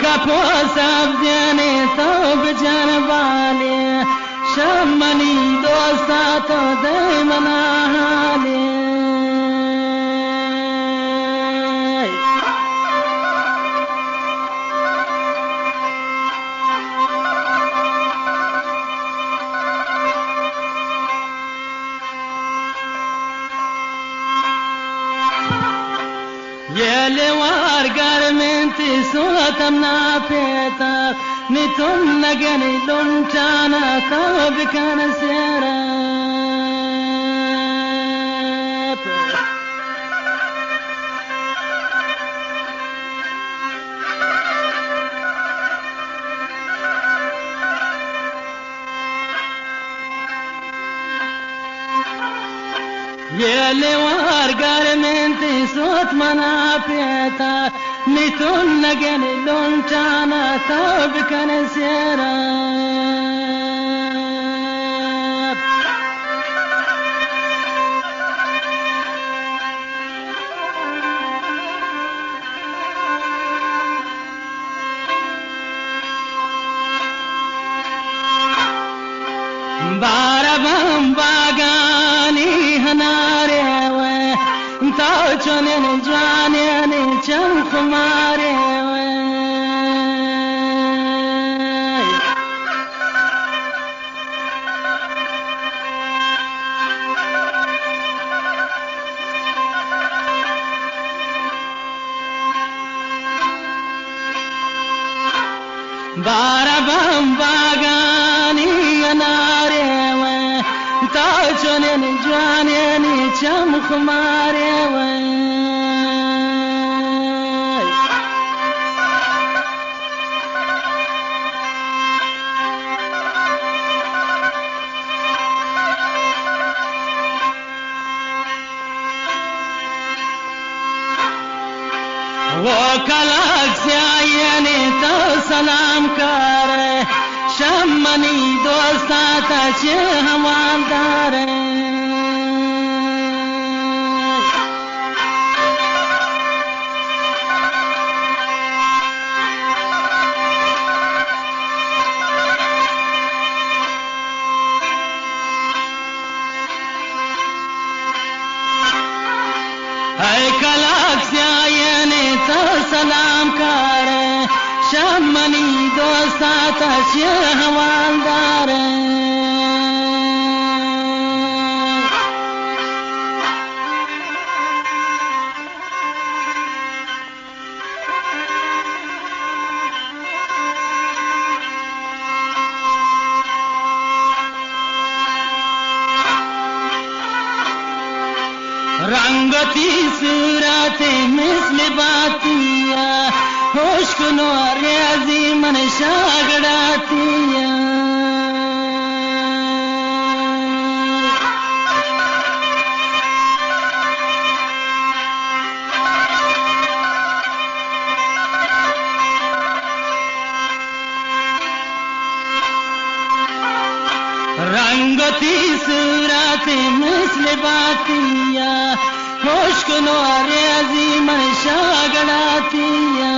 کپو سبزیانی تو بجنبالی شمنی دوستا تو دیمنا حالی يلي وارقر من تسوتم نافيتا نتم نقني لنجانا ثوبك نسيراب يلي وارقر من تسوت منافيتا نتم نقني لنجانا ثوبك نسيراب باربم باغاني هناري تاو چونين جوانين چم خماري باربم باغاني هناري تاو چونين جوانين چم خماري وكلاك سياني تو سلام كاره شمني دوستا تچه همان داره هاي كلاك سياني تو سلام كاره شمني دوستا تچه همان داره रंगती सूरत मिसल बातिया होश कुनो रियाजी मन शागड़ातिया रंगती सूरत मिसल बातिया होश कुनो रियाजी मन शागड़ातिया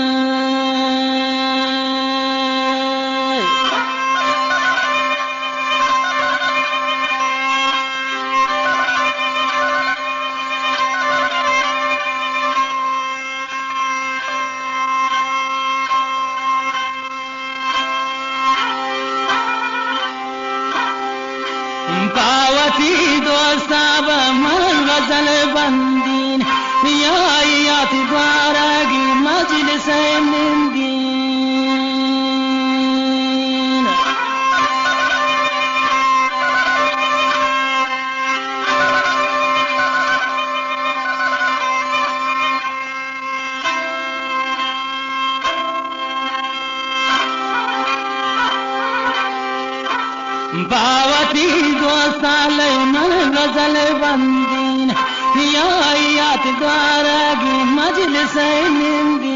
पावती दोस्ता बमन गजल बंदीन यात द्वारा की मजलिस निंदीन पावती दोस्ता मन गजल बंदीन यात द्वारा की मजलिस निंदीन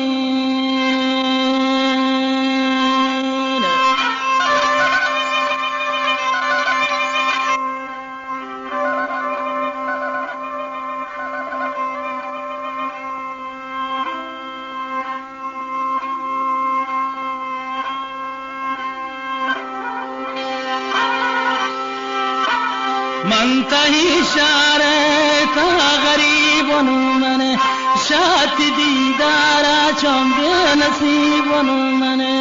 تهی شاره تا غریبون منه شاد دیدارا چون بی نصیبون منه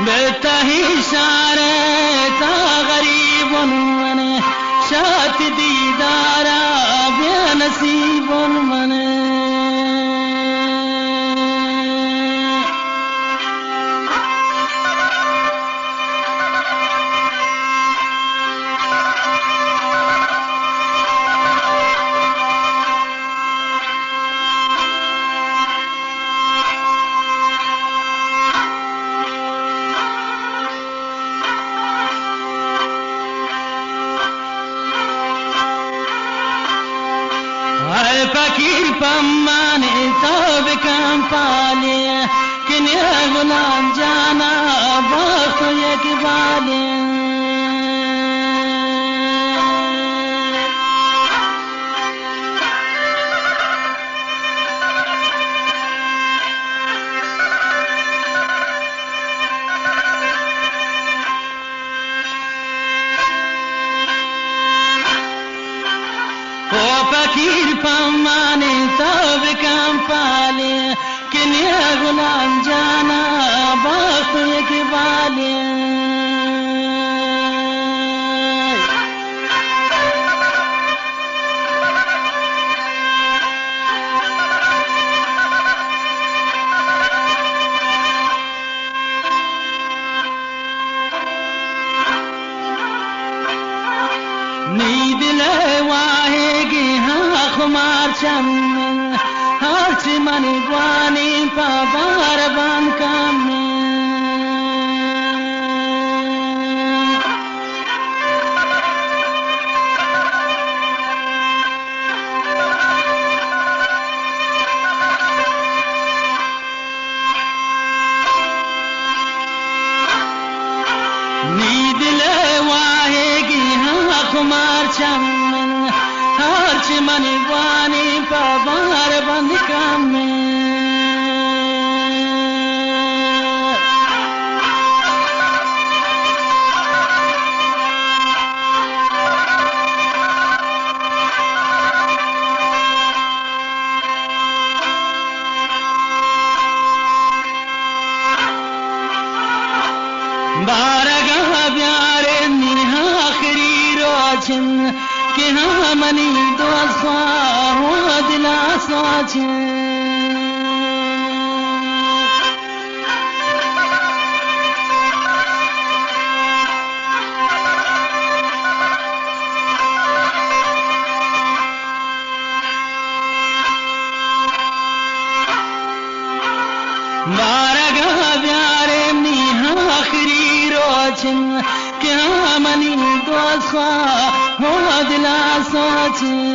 بتهی شاره تا غریبون منه شاد دیدارا بی نصیبون منه فقیر پمانے تو بکم پالے کنیا غلام جانا بخت یک بالے فقیر پمانے تو بکم پالے کنیا غلام جانا بخت یک بالے نیند لے واہے گی ہاں خمار چمن ہر چی منی گوانی پا بار بان کامن نیند لے واہے گی ہاں خمار چمن ہر چی منی گوانی پا بار بند کامن بارگاہ پیارے نیہا آخری روچن کہ ہاں منی دوست ہوا دلا سوچن بارگاہ پیارے نیہا آخری روچن کہ ہاں منی دوست ہوا دلا سوچن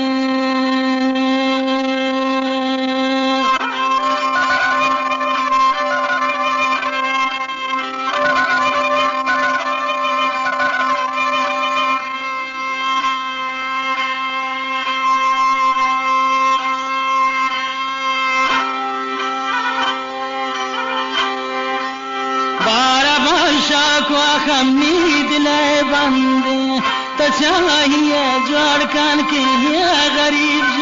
کو خمید لے بندے تو چاہیے جوڑ کن کے غریب